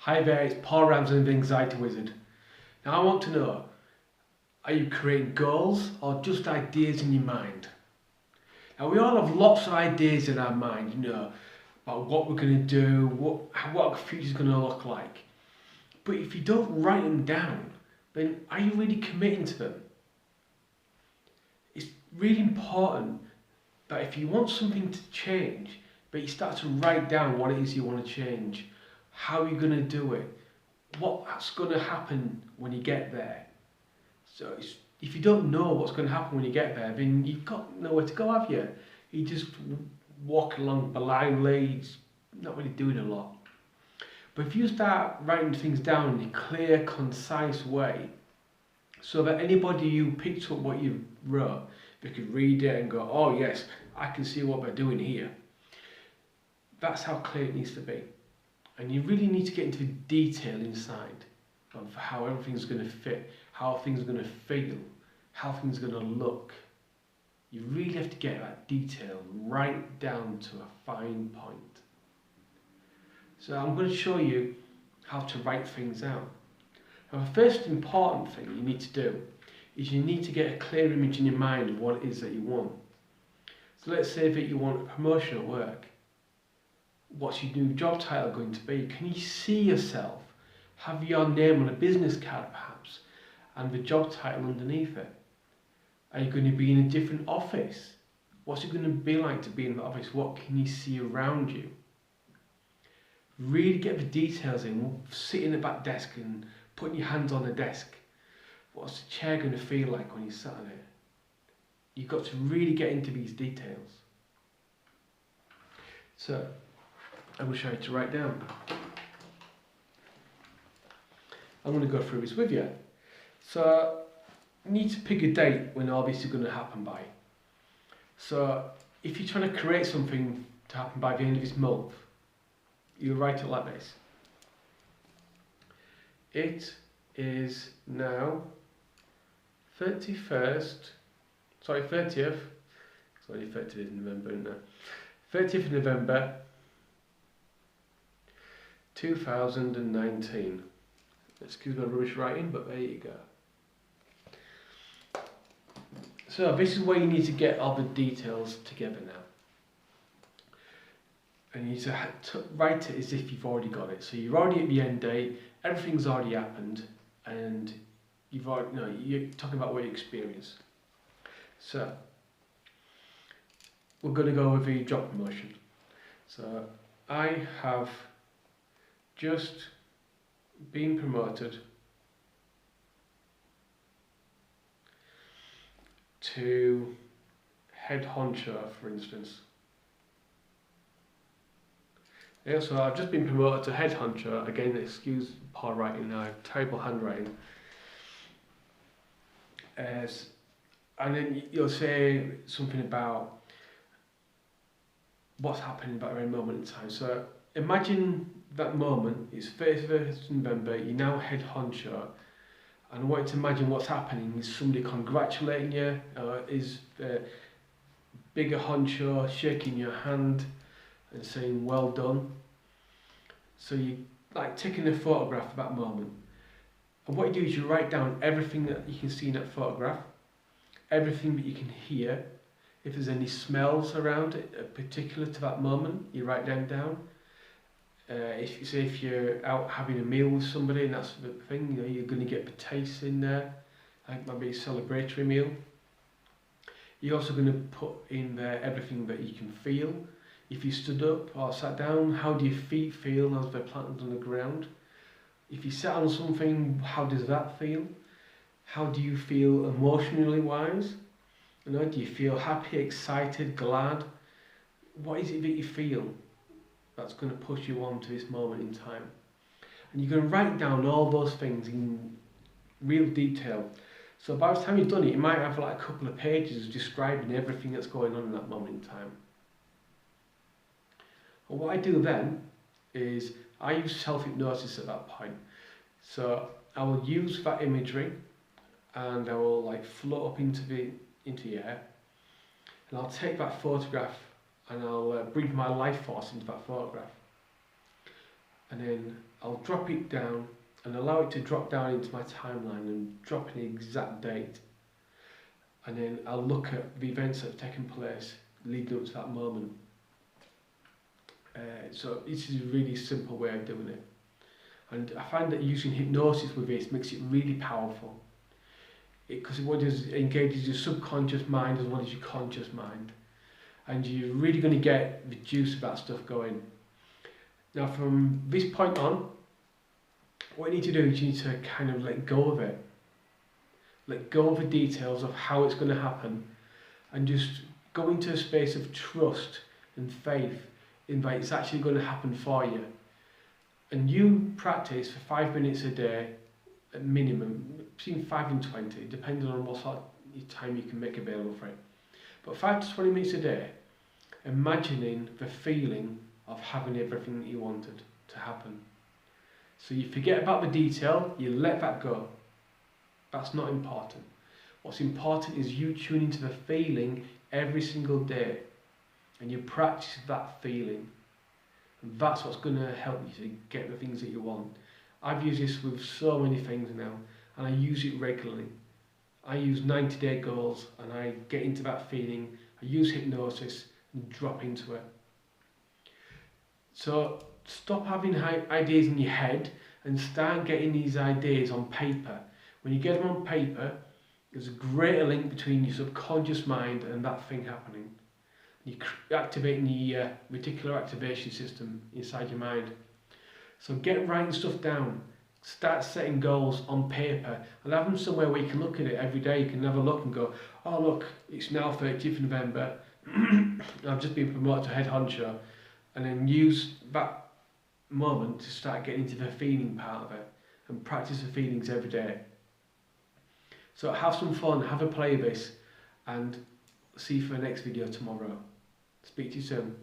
Hi there, it's Paul Ramsden, the Anxiety Wizard. Now I want to know, are you creating goals or just ideas in your mind? Now we all have lots of ideas in our mind, about what we're going to do, what our future's going to look like. But if you don't write them down, then are you really committing to them? It's really important that if you want something to change, but you start to write down what it is you want to change, how you're going to do it, what's going to happen when you get there. So if you don't know what's going to happen when you get there, then you've got nowhere to go, have you? You just walk along blindly, it's not really doing a lot. But if you start writing things down in a clear, concise way, so that anybody who picks up what you wrote, they could read it and go, oh yes, I can see what they're doing here. That's how clear it needs to be. And you really need to get into detail inside of how everything's going to fit, how things are going to feel, how things are going to look. You really have to get that detail right down to a fine point. So I'm going to show you how to write things out. Now the first important thing you need to do is you need to get a clear image in your mind of what it is that you want. So let's say that you want a promotion at work. What's your new job title going to be? Can you see yourself? Have your name on a business card perhaps, and the job title underneath it? Are you going to be in a different office? What's it going to be like to be in the office? What can you see around you? Really get the details in, sitting at that desk and putting your hands on the desk. What's the chair going to feel like when you sat on it? You've got to really get into these details. So, I will show you to write down. I'm going to go through this with you. So, you need to pick a date when all this is going to happen by. So, if you're trying to create something to happen by the end of this month, you write it like this. It is now 30th, it's only 30th of November, isn't it? 30th of November 2019. Excuse my rubbish writing, but there you go. So this is where you need to get all the details together now. And you need to write it as if you've already got it. So you're already at the end date, everything's already happened, and you're talking about what you experienced. So we're going to go with the job promotion. So I have just been promoted to head honcho, for instance. Yeah, so I've just been promoted to head honcho. Again, excuse poor writing, I have terrible handwriting. And then you'll say something about what's happening at that very moment in time. So imagine that moment, it's 31st November, you're now head honcho, and I want you to imagine what's happening. Is somebody congratulating you? Is the bigger honcho shaking your hand and saying well done? So you like taking a photograph of that moment. And what you do is you write down everything that you can see in that photograph, everything that you can hear. If there's any smells around it, particular to that moment, you write them down. If you're out having a meal with somebody and that's the thing, you're going to get the taste in there, like maybe a celebratory meal. You're also going to put in there everything that you can feel. If you stood up or sat down, how do your feet feel as they're planted on the ground? If you sat on something, how does that feel? How do you feel emotionally wise? Do you feel happy, excited, glad? What is it that you feel that's going to push you on to this moment in time? And you're going to write down all those things in real detail. So by the time you've done it, you might have like a couple of pages describing everything that's going on in that moment in time. And what I do then is I use self-hypnosis at that point. So I will use that imagery and I will like float up into the air, and I'll take that photograph and I'll breathe my life force into that photograph, and then I'll drop it down and allow it to drop down into my timeline and drop in the exact date. And then I'll look at the events that have taken place leading up to that moment. So this is a really simple way of doing it. And I find that using hypnosis with this makes it really powerful. Because what does engages your subconscious mind as well as your conscious mind. And you're really going to get the juice of that stuff going. Now from this point on, what you need to do is you need to kind of let go of it. Let go of the details of how it's going to happen and just go into a space of trust and faith in that it's actually going to happen for you. And you practice for 5 minutes a day at minimum, between 5 and 20, depending on what sort of time you can make available for it. But 5 to 20 minutes a day, imagining the feeling of having everything that you wanted to happen. So you forget about the detail, you let that go. That's not important. What's important is you tune into the feeling every single day and you practice that feeling. And that's what's going to help you to get the things that you want. I've used this with so many things now and I use it regularly. I use 90-day goals and I get into that feeling. I use hypnosis and drop into it. So stop having ideas in your head and start getting these ideas on paper. When you get them on paper, there's a greater link between your subconscious mind and that thing happening. You're activating the reticular activation system inside your mind. So get writing stuff down. Start setting goals on paper and have them somewhere where you can look at it every day. You can have a look and go, oh look, it's now 30th of November. I've just been promoted to head honcho. And then use that moment to start getting into the feeling part of it and practice the feelings every day. So have some fun, have a play of this, and see you for the next video tomorrow. Speak to you soon.